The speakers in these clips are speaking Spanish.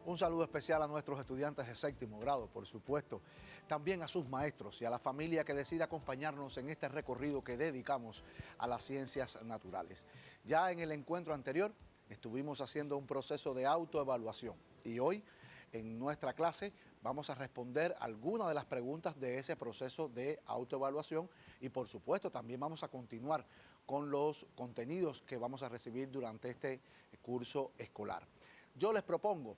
Un saludo especial a nuestros estudiantes de séptimo grado, por supuesto, también a sus maestros y a la familia que decide acompañarnos en este recorrido que dedicamos a las ciencias naturales. Ya en el encuentro anterior estuvimos haciendo un proceso de autoevaluación y hoy en nuestra clase vamos a responder algunas de las preguntas de ese proceso de autoevaluación y por supuesto también vamos a continuar con los contenidos que vamos a recibir durante este curso escolar. Yo les propongo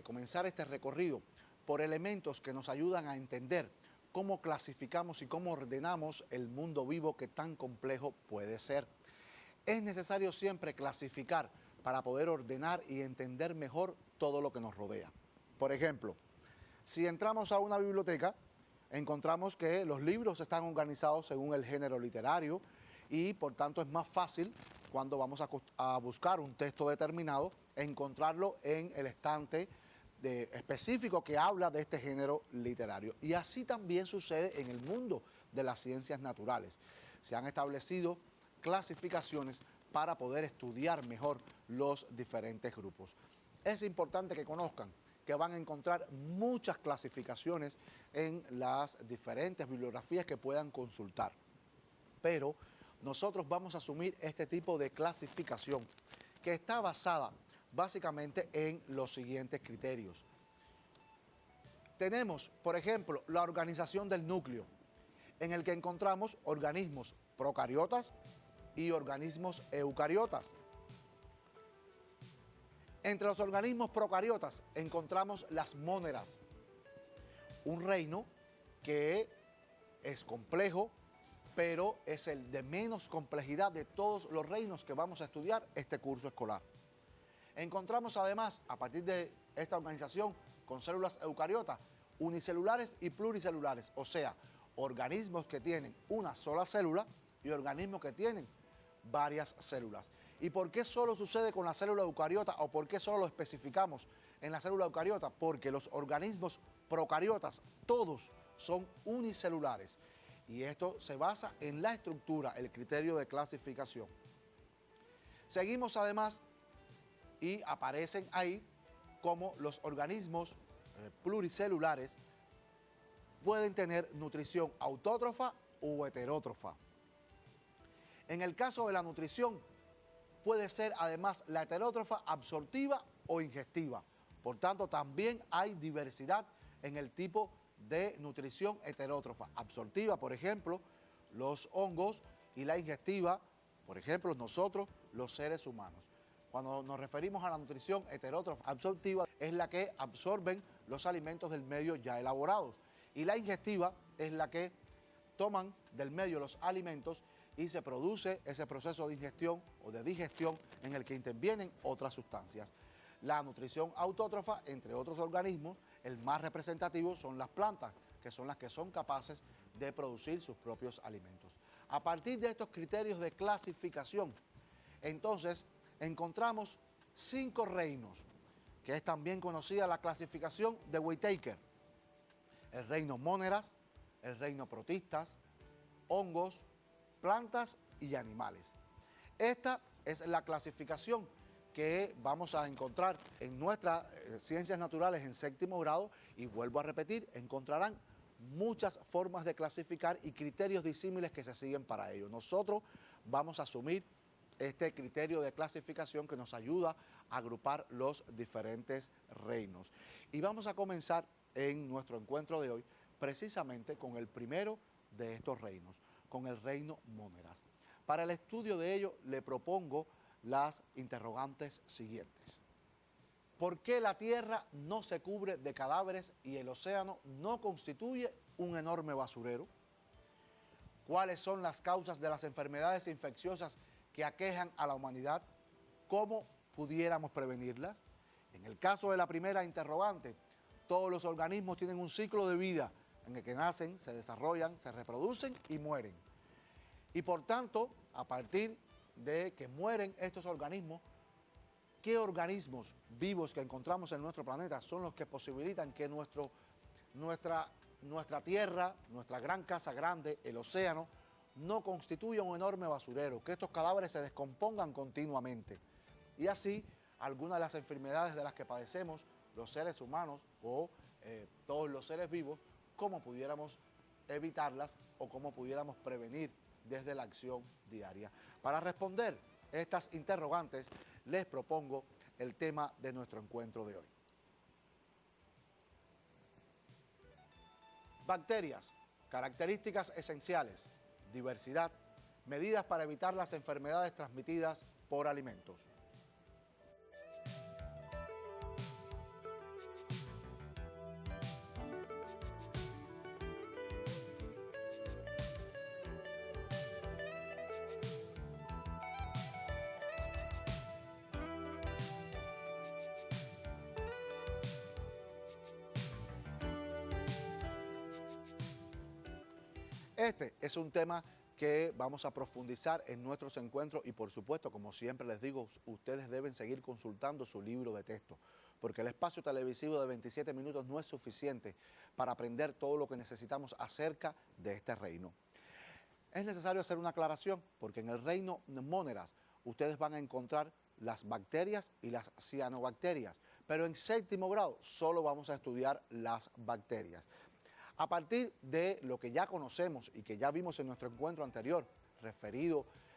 comenzar este recorrido por elementos que nos ayudan a entender cómo clasificamos y cómo ordenamos el mundo vivo que tan complejo puede ser. Es necesario siempre clasificar para poder ordenar y entender mejor todo lo que nos rodea. Por ejemplo, si entramos a una biblioteca, encontramos que los libros están organizados según el género literario y por tanto es más fácil cuando vamos a buscar un texto determinado, encontrarlo en el estante específico que habla de este género literario. Y así también sucede en el mundo de las ciencias naturales. Se han establecido clasificaciones para poder estudiar mejor los diferentes grupos. Es importante que conozcan que van a encontrar muchas clasificaciones en las diferentes bibliografías que puedan consultar. Pero nosotros vamos a asumir este tipo de clasificación que está basada básicamente en los siguientes criterios. Tenemos, por ejemplo, la organización del núcleo, en el que encontramos organismos procariotas y organismos eucariotas. Entre los organismos procariotas encontramos las móneras, un reino que es complejo, pero es el de menos complejidad de todos los reinos que vamos a estudiar este curso escolar. Encontramos además, a partir de esta organización, con células eucariotas, unicelulares y pluricelulares, o sea, organismos que tienen una sola célula y organismos que tienen varias células. ¿Y por qué solo sucede con la célula eucariota o por qué solo lo especificamos en la célula eucariota? Porque los organismos procariotas todos son unicelulares y esto se basa en la estructura, el criterio de clasificación. Seguimos además y aparecen ahí como los organismos pluricelulares pueden tener nutrición autótrofa u heterótrofa. En el caso de la nutrición, puede ser además la heterótrofa absortiva o ingestiva. Por tanto, también hay diversidad en el tipo de nutrición heterótrofa. Absortiva, por ejemplo, los hongos, y la ingestiva, por ejemplo, nosotros, los seres humanos. Cuando nos referimos a la nutrición heterótrofa absortiva, es la que absorben los alimentos del medio ya elaborados. Y la ingestiva es la que toman del medio los alimentos y se produce ese proceso de ingestión o de digestión en el que intervienen otras sustancias. La nutrición autótrofa, entre otros organismos, el más representativo son las plantas, que son las que son capaces de producir sus propios alimentos. A partir de estos criterios de clasificación, entonces encontramos 5 reinos, que es también conocida la clasificación de Whittaker. El reino móneras, el reino protistas, hongos, plantas y animales. Esta es la clasificación que vamos a encontrar en nuestras ciencias naturales en séptimo grado y vuelvo a repetir, encontrarán muchas formas de clasificar y criterios disímiles que se siguen para ello. Nosotros vamos a asumir este criterio de clasificación que nos ayuda a agrupar los diferentes reinos. Y vamos a comenzar en nuestro encuentro de hoy precisamente con el primero de estos reinos, con el reino móneras. Para el estudio de ello le propongo las interrogantes siguientes. ¿Por qué la Tierra no se cubre de cadáveres y el océano no constituye un enorme basurero? ¿Cuáles son las causas de las enfermedades infecciosas que aquejan a la humanidad? ¿Cómo pudiéramos prevenirlas? En el caso de la primera interrogante, todos los organismos tienen un ciclo de vida en el que nacen, se desarrollan, se reproducen y mueren. Y por tanto, a partir de que mueren estos organismos, ¿qué organismos vivos que encontramos en nuestro planeta son los que posibilitan que nuestra Tierra, nuestra gran casa grande, el océano, no constituya un enorme basurero, que estos cadáveres se descompongan continuamente? Y así, algunas de las enfermedades de las que padecemos los seres humanos o todos los seres vivos, cómo pudiéramos evitarlas o cómo pudiéramos prevenir desde la acción diaria. Para responder estas interrogantes, les propongo el tema de nuestro encuentro de hoy. Bacterias, características esenciales, diversidad, medidas para evitar las enfermedades transmitidas por alimentos. Este es un tema que vamos a profundizar en nuestros encuentros y por supuesto, como siempre les digo, ustedes deben seguir consultando su libro de texto, porque el espacio televisivo de 27 minutos no es suficiente para aprender todo lo que necesitamos acerca de este reino. Es necesario hacer una aclaración, porque en el reino Moneras ustedes van a encontrar las bacterias y las cianobacterias, pero en séptimo grado solo vamos a estudiar las bacterias. A partir de lo que ya conocemos y que ya vimos en nuestro encuentro anterior,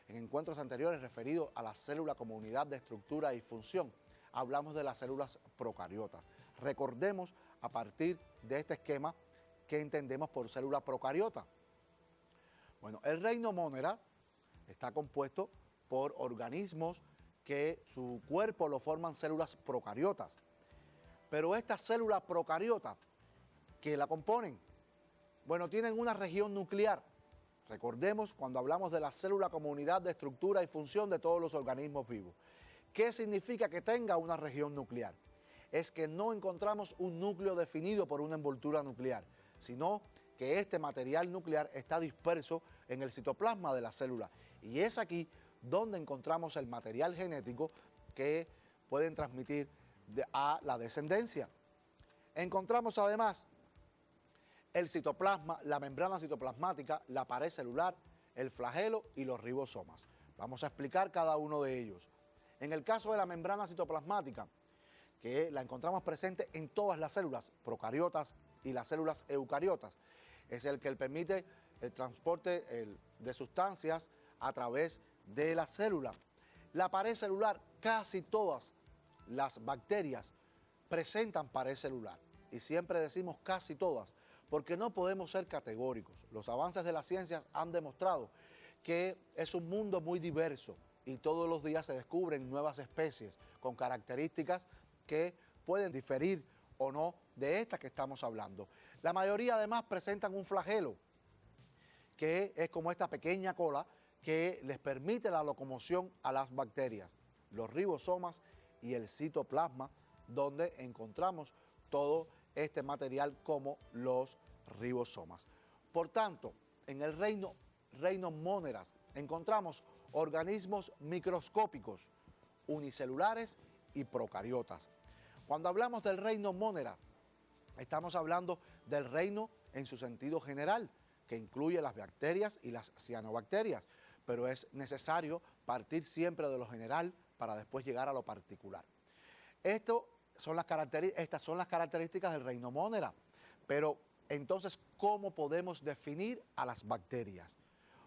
en encuentros anteriores referido a la célula como unidad de estructura y función, hablamos de las células procariotas. Recordemos a partir de este esquema qué entendemos por célula procariota. Bueno, el reino Monera está compuesto por organismos que su cuerpo lo forman células procariotas. Pero esta célula procariota que la componen, bueno, tienen una región nuclear. Recordemos cuando hablamos de la célula como unidad de estructura y función de todos los organismos vivos. ¿Qué significa que tenga una región nuclear? Es que no encontramos un núcleo definido por una envoltura nuclear, sino que este material nuclear está disperso en el citoplasma de la célula. Y es aquí donde encontramos el material genético que pueden transmitir a la descendencia. Encontramos además el citoplasma, la membrana citoplasmática, la pared celular, el flagelo y los ribosomas. Vamos a explicar cada uno de ellos. En el caso de la membrana citoplasmática, que la encontramos presente en todas las células procariotas y las células eucariotas, es el que permite el transporte de sustancias a través de la célula. La pared celular, casi todas las bacterias presentan pared celular. Y siempre decimos casi todas, porque no podemos ser categóricos. Los avances de las ciencias han demostrado que es un mundo muy diverso y todos los días se descubren nuevas especies con características que pueden diferir o no de estas que estamos hablando. La mayoría además presentan un flagelo, que es como esta pequeña cola que les permite la locomoción a las bacterias, los ribosomas y el citoplasma, donde encontramos todo este material como los ribosomas. Por tanto, en el reino Moneras encontramos organismos microscópicos, unicelulares y procariotas. Cuando hablamos del reino Monera, estamos hablando del reino en su sentido general, que incluye las bacterias y las cianobacterias, pero es necesario partir siempre de lo general para después llegar a lo particular. Estas son las características del reino Monera, pero entonces, ¿cómo podemos definir a las bacterias?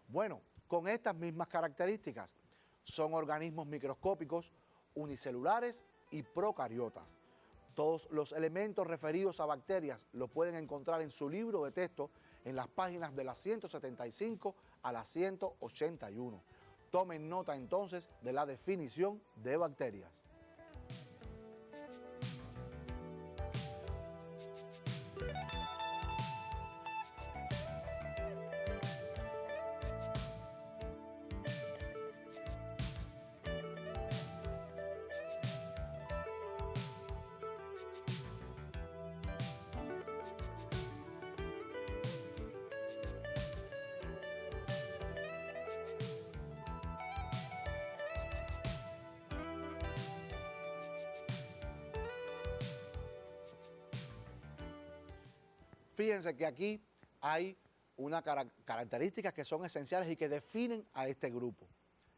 Bueno, con estas mismas características, son organismos microscópicos, unicelulares y procariotas. Todos los elementos referidos a bacterias los pueden encontrar en su libro de texto en las páginas de la 175 a la 181. Tomen nota entonces de la definición de bacterias. Fíjense que aquí hay unas características que son esenciales y que definen a este grupo.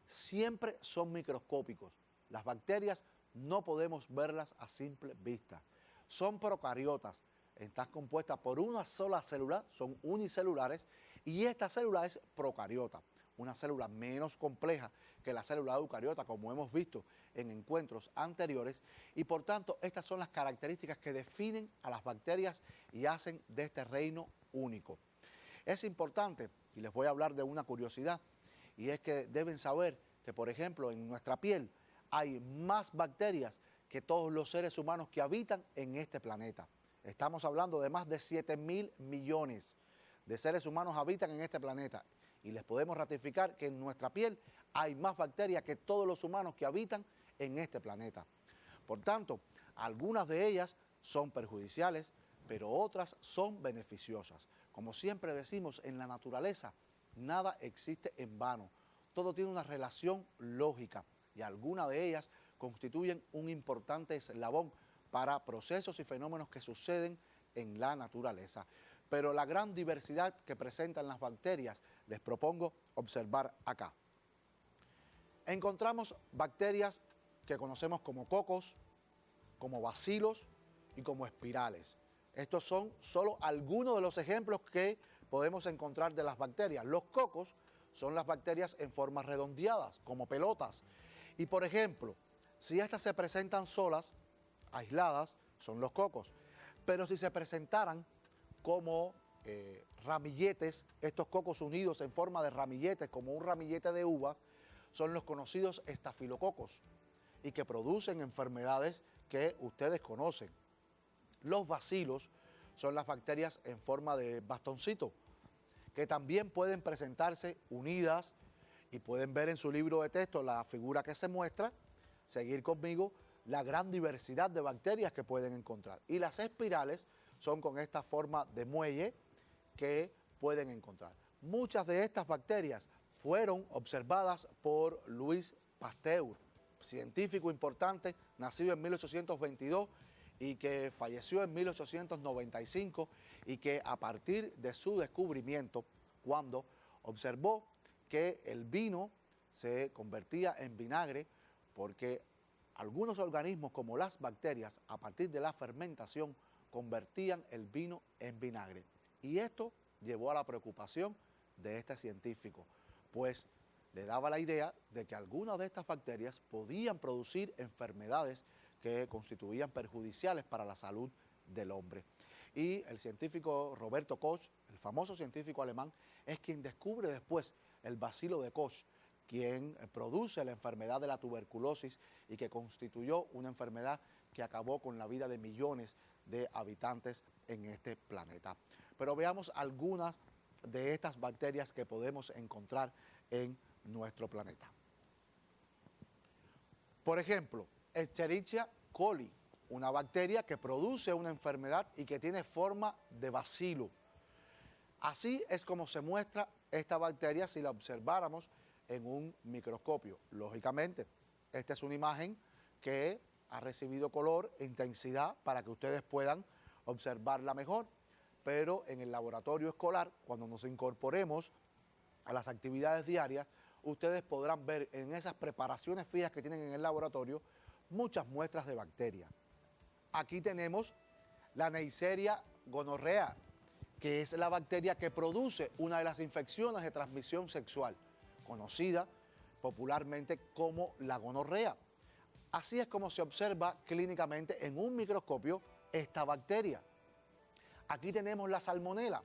Siempre son microscópicos. Las bacterias no podemos verlas a simple vista. son procariotas. Están compuestas por una sola célula, son unicelulares, y esta célula es procariota, una célula menos compleja que la célula eucariota, como hemos visto en encuentros anteriores, y por tanto estas son las características que definen a las bacterias y hacen de este reino único. Es importante, y les voy a hablar de una curiosidad, y es que deben saber que, por ejemplo, en nuestra piel hay más bacterias que todos los seres humanos que habitan en este planeta. Estamos hablando de más de 7.000 millones de seres humanos habitan en este planeta, y les podemos ratificar que en nuestra piel hay más bacterias que todos los humanos que habitan en este planeta. Por tanto, algunas de ellas son perjudiciales, pero otras son beneficiosas. Como siempre decimos, en la naturaleza nada existe en vano. Todo tiene una relación lógica y algunas de ellas constituyen un importante eslabón para procesos y fenómenos que suceden en la naturaleza. Pero la gran diversidad que presentan las bacterias les propongo observar acá. Encontramos bacterias que conocemos como cocos, como bacilos y como espirales. Estos son solo algunos de los ejemplos que podemos encontrar de las bacterias. Los cocos son las bacterias en formas redondeadas, como pelotas. Y por ejemplo, si estas se presentan solas, aisladas, son los cocos. Pero si se presentaran como ramilletes, estos cocos unidos en forma de ramilletes, como un ramillete de uvas, son los conocidos estafilococos y que producen enfermedades que ustedes conocen. Los bacilos son las bacterias en forma de bastoncito, que también pueden presentarse unidas, y pueden ver en su libro de texto la figura que se muestra, seguir conmigo, la gran diversidad de bacterias que pueden encontrar. Y las espirales son con esta forma de muelle que pueden encontrar. Muchas de estas bacterias fueron observadas por Louis Pasteur, científico importante, nacido en 1822 y que falleció en 1895, y que a partir de su descubrimiento, cuando observó que el vino se convertía en vinagre, porque algunos organismos como las bacterias, a partir de la fermentación, convertían el vino en vinagre. Y esto llevó a la preocupación de este científico, pues le daba la idea de que algunas de estas bacterias podían producir enfermedades que constituían perjudiciales para la salud del hombre. Y el científico Roberto Koch, el famoso científico alemán, es quien descubre después el bacilo de Koch, quien produce la enfermedad de la tuberculosis y que constituyó una enfermedad que acabó con la vida de millones de habitantes en este planeta. Pero veamos algunas de estas bacterias que podemos encontrar en nuestro planeta. Por ejemplo, Escherichia coli, una bacteria que produce una enfermedad y que tiene forma de bacilo. Así es como se muestra esta bacteria si la observáramos en un microscopio. Lógicamente, esta es una imagen que ha recibido color e intensidad para que ustedes puedan observarla mejor, pero en el laboratorio escolar, cuando nos incorporemos a las actividades diarias, ustedes podrán ver en esas preparaciones fijas que tienen en el laboratorio muchas muestras de bacterias. Aquí tenemos la Neisseria gonorrea, que es la bacteria que produce una de las infecciones de transmisión sexual, conocida popularmente como la gonorrea. Así es como se observa clínicamente en un microscopio esta bacteria. Aquí tenemos la salmonela.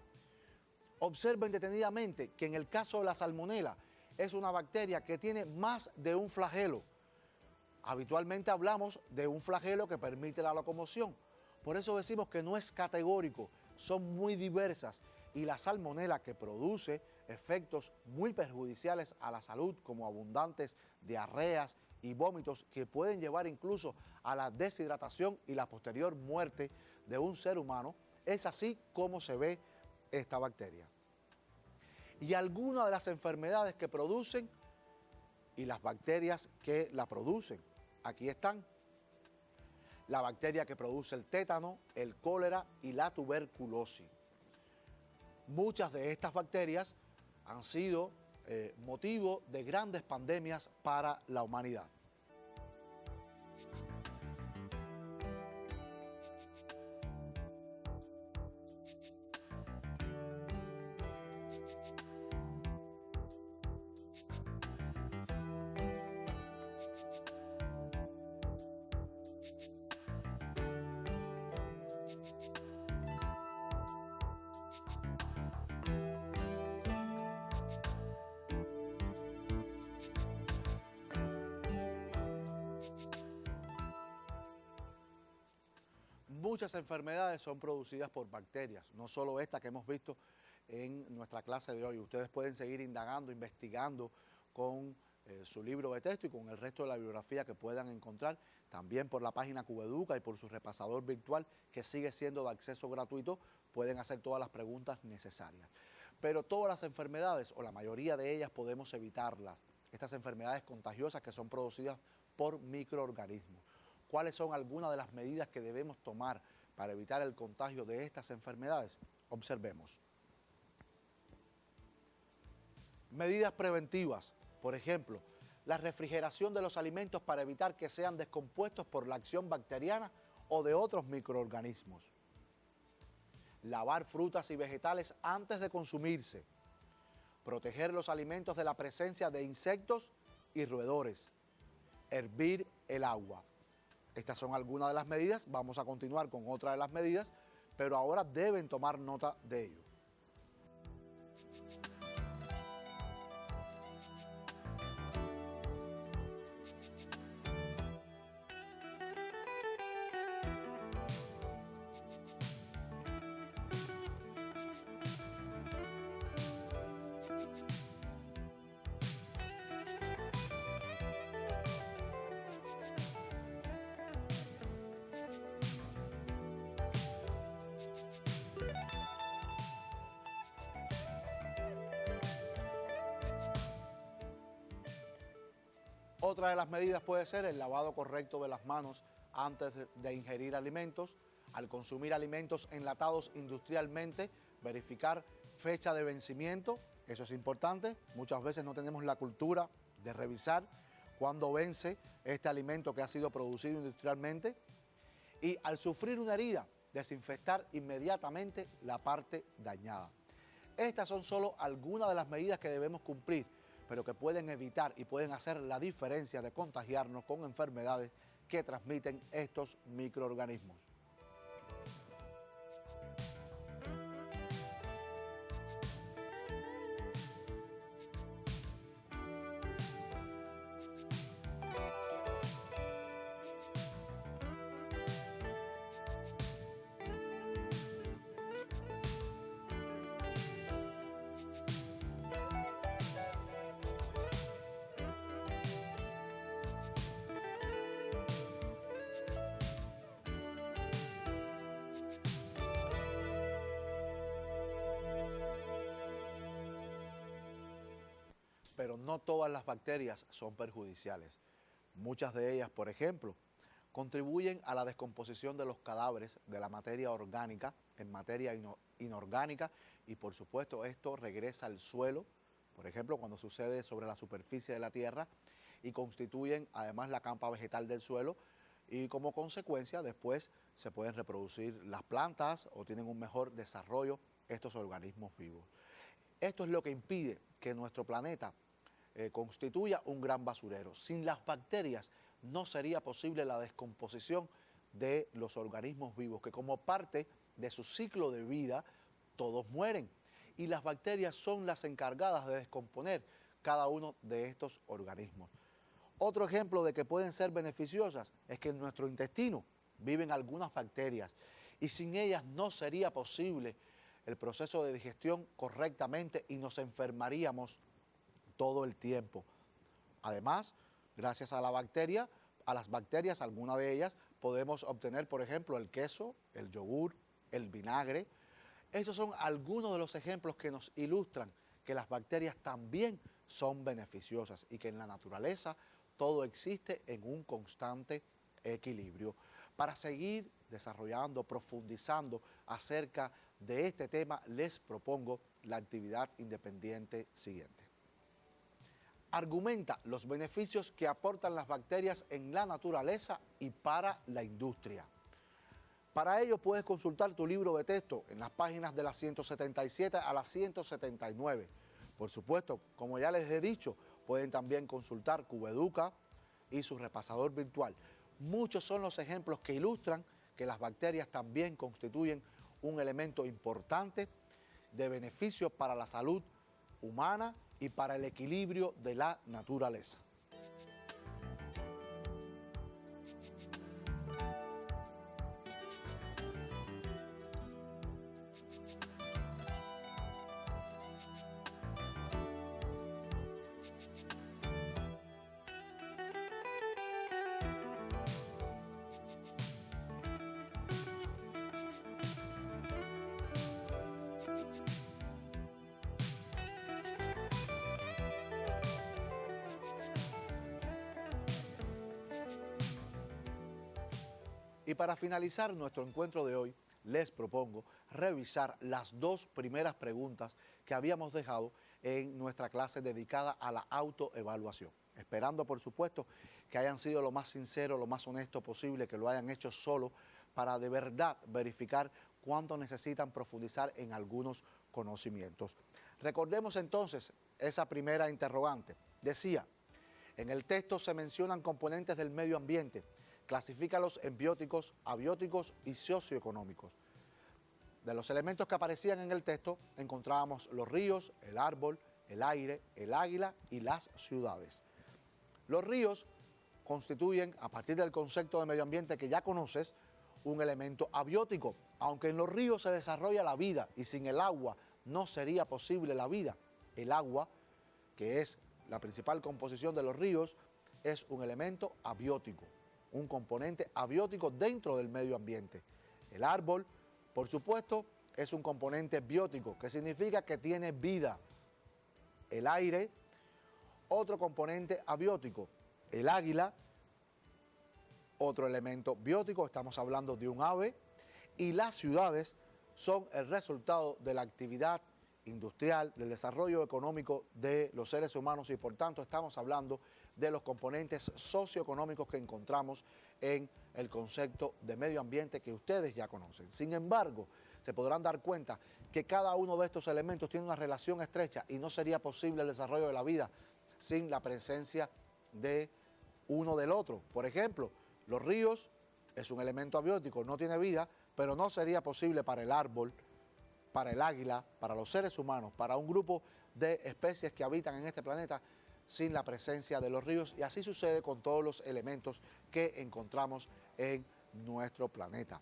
Observen detenidamente que en el caso de la salmonela es una bacteria que tiene más de un flagelo. Habitualmente hablamos de un flagelo que permite la locomoción. Por eso decimos que no es categórico, son muy diversas, y la salmonela, que produce efectos muy perjudiciales a la salud, como abundantes diarreas y vómitos que pueden llevar incluso a la deshidratación y la posterior muerte de un ser humano, es así como se ve esta bacteria. Y algunas de las enfermedades que producen y las bacterias que la producen. Aquí están. La bacteria que produce el tétano, el cólera y la tuberculosis. Muchas de estas bacterias han sido motivo de grandes pandemias para la humanidad. Muchas enfermedades son producidas por bacterias, no solo esta que hemos visto en nuestra clase de hoy. Ustedes pueden seguir indagando, investigando con su libro de texto y con el resto de la bibliografía que puedan encontrar, también por la página Cubeduca y por su repasador virtual que sigue siendo de acceso gratuito, pueden hacer todas las preguntas necesarias. Pero todas las enfermedades, o la mayoría de ellas, podemos evitarlas. Estas enfermedades contagiosas que son producidas por microorganismos. ¿Cuáles son algunas de las medidas que debemos tomar para evitar el contagio de estas enfermedades? Observemos. Medidas preventivas, por ejemplo, la refrigeración de los alimentos para evitar que sean descompuestos por la acción bacteriana o de otros microorganismos. Lavar frutas y vegetales antes de consumirse. Proteger los alimentos de la presencia de insectos y roedores. Hervir el agua. Estas son algunas de las medidas. Vamos a continuar con otra de las medidas, pero ahora deben tomar nota de ello. Otra de las medidas puede ser el lavado correcto de las manos antes de ingerir alimentos. Al consumir alimentos enlatados industrialmente, verificar fecha de vencimiento, eso es importante. Muchas veces no tenemos la cultura de revisar cuándo vence este alimento que ha sido producido industrialmente. Y al sufrir una herida, desinfectar inmediatamente la parte dañada. Estas son solo algunas de las medidas que debemos cumplir, pero que pueden evitar y pueden hacer la diferencia de contagiarnos con enfermedades que transmiten estos microorganismos. Pero no todas las bacterias son perjudiciales. Muchas de ellas, por ejemplo, contribuyen a la descomposición de los cadáveres de la materia orgánica en materia inorgánica y por supuesto esto regresa al suelo, por ejemplo cuando sucede sobre la superficie de la tierra y constituyen además la capa vegetal del suelo y como consecuencia después se pueden reproducir las plantas o tienen un mejor desarrollo estos organismos vivos. Esto es lo que impide que nuestro planeta constituya un gran basurero. Sin las bacterias no sería posible la descomposición de los organismos vivos, que como parte de su ciclo de vida, todos mueren. Y las bacterias son las encargadas de descomponer cada uno de estos organismos. Otro ejemplo de que pueden ser beneficiosas es que en nuestro intestino viven algunas bacterias y sin ellas no sería posible el proceso de digestión correctamente y nos enfermaríamos todo el tiempo. Además, gracias a las bacterias, algunas de ellas, podemos obtener, por ejemplo, el queso, el yogur, el vinagre. Esos son algunos de los ejemplos que nos ilustran que las bacterias también son beneficiosas y que en la naturaleza todo existe en un constante equilibrio. Para seguir desarrollando, profundizando acerca de este tema, les propongo la actividad independiente siguiente. Argumenta los beneficios que aportan las bacterias en la naturaleza y para la industria. Para ello puedes consultar tu libro de texto en las páginas de las 177 a las 179. Por supuesto, como ya les he dicho, pueden también consultar Cubeduca y su repasador virtual. Muchos son los ejemplos que ilustran que las bacterias también constituyen un elemento importante de beneficio para la salud humana y para el equilibrio de la naturaleza. Y para finalizar nuestro encuentro de hoy, les propongo revisar las dos primeras preguntas que habíamos dejado en nuestra clase dedicada a la autoevaluación. Esperando, por supuesto, que hayan sido lo más sincero, lo más honesto posible, que lo hayan hecho solo para de verdad verificar cuánto necesitan profundizar en algunos conocimientos. Recordemos entonces esa primera interrogante. Decía, en el texto se mencionan componentes del medio ambiente. Clasifícalos en bióticos, abióticos y socioeconómicos. De los elementos que aparecían en el texto encontrábamos los ríos, el árbol, el aire, el águila y las ciudades. Los ríos constituyen, a partir del concepto de medio ambiente que ya conoces, un elemento abiótico. Aunque en los ríos se desarrolla la vida y sin el agua no sería posible la vida. El agua, que es la principal composición de los ríos, es un elemento abiótico, un componente abiótico dentro del medio ambiente. El árbol, por supuesto, es un componente biótico, que significa que tiene vida. El aire, otro componente abiótico. El águila, otro elemento biótico, estamos hablando de un ave. Y las ciudades son el resultado de la actividad industrial, del desarrollo económico de los seres humanos y por tanto estamos hablando de los componentes socioeconómicos que encontramos en el concepto de medio ambiente que ustedes ya conocen. Sin embargo, se podrán dar cuenta que cada uno de estos elementos tiene una relación estrecha y no sería posible el desarrollo de la vida sin la presencia de uno del otro. Por ejemplo, los ríos es un elemento abiótico, no tiene vida, pero no sería posible para el árbol, para el águila, para los seres humanos, para un grupo de especies que habitan en este planeta sin la presencia de los ríos, y así sucede con todos los elementos que encontramos en nuestro planeta.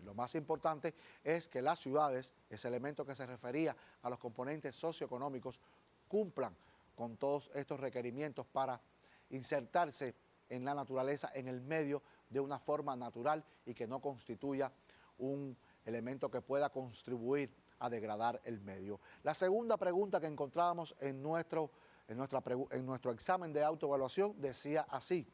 Lo más importante es que las ciudades, ese elemento que se refería a los componentes socioeconómicos, cumplan con todos estos requerimientos para insertarse en la naturaleza, en el medio, de una forma natural y que no constituya un elemento que pueda contribuir a degradar el medio. La segunda pregunta que encontrábamos en nuestro examen de autoevaluación decía así: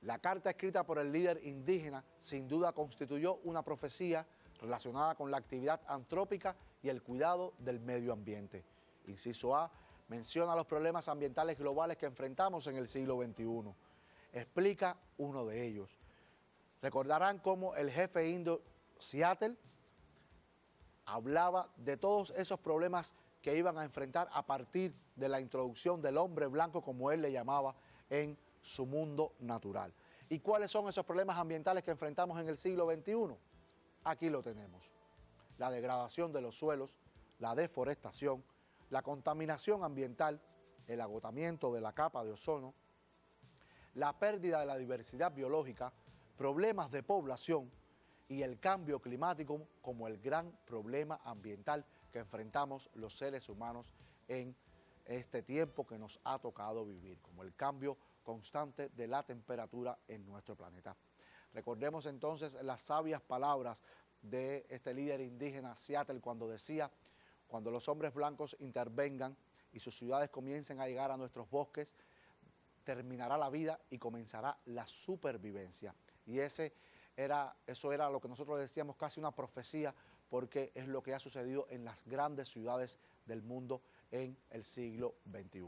la carta escrita por el líder indígena sin duda constituyó una profecía relacionada con la actividad antrópica y el cuidado del medio ambiente. Inciso A, menciona los problemas ambientales globales que enfrentamos en el siglo XXI. Explica uno de ellos. Recordarán cómo el jefe indio Seattle hablaba de todos esos problemas que iban a enfrentar a partir de la introducción del hombre blanco, como él le llamaba, en su mundo natural. ¿Y cuáles son esos problemas ambientales que enfrentamos en el siglo XXI? Aquí lo tenemos. La degradación de los suelos, la deforestación, la contaminación ambiental, el agotamiento de la capa de ozono, la pérdida de la diversidad biológica, problemas de población y el cambio climático como el gran problema ambiental que enfrentamos los seres humanos en este tiempo que nos ha tocado vivir, como el cambio constante de la temperatura en nuestro planeta. Recordemos entonces las sabias palabras de este líder indígena Seattle cuando decía: cuando los hombres blancos intervengan y sus ciudades comiencen a llegar a nuestros bosques, terminará la vida y comenzará la supervivencia. Y eso era lo que nosotros decíamos casi una profecía, porque es lo que ha sucedido en las grandes ciudades del mundo en el siglo XXI.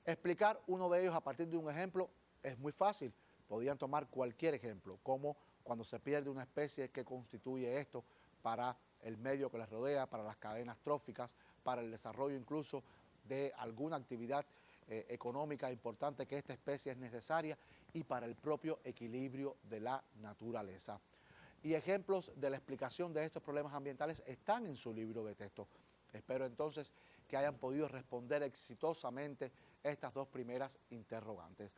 Explicar uno de ellos a partir de un ejemplo es muy fácil. Podrían tomar cualquier ejemplo, como cuando se pierde una especie, que constituye esto para el medio que les rodea, para las cadenas tróficas, para el desarrollo incluso de alguna actividad económica importante que esta especie es necesaria, y para el propio equilibrio de la naturaleza. Y ejemplos de la explicación de estos problemas ambientales están en su libro de texto. Espero entonces que hayan podido responder exitosamente estas dos primeras interrogantes.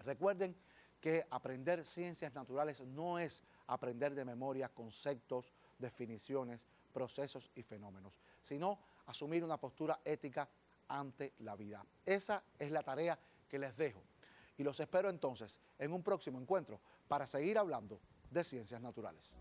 Recuerden que aprender ciencias naturales no es aprender de memoria conceptos, definiciones, procesos y fenómenos, sino asumir una postura ética ante la vida. Esa es la tarea que les dejo y los espero entonces en un próximo encuentro para seguir hablando de ciencias naturales.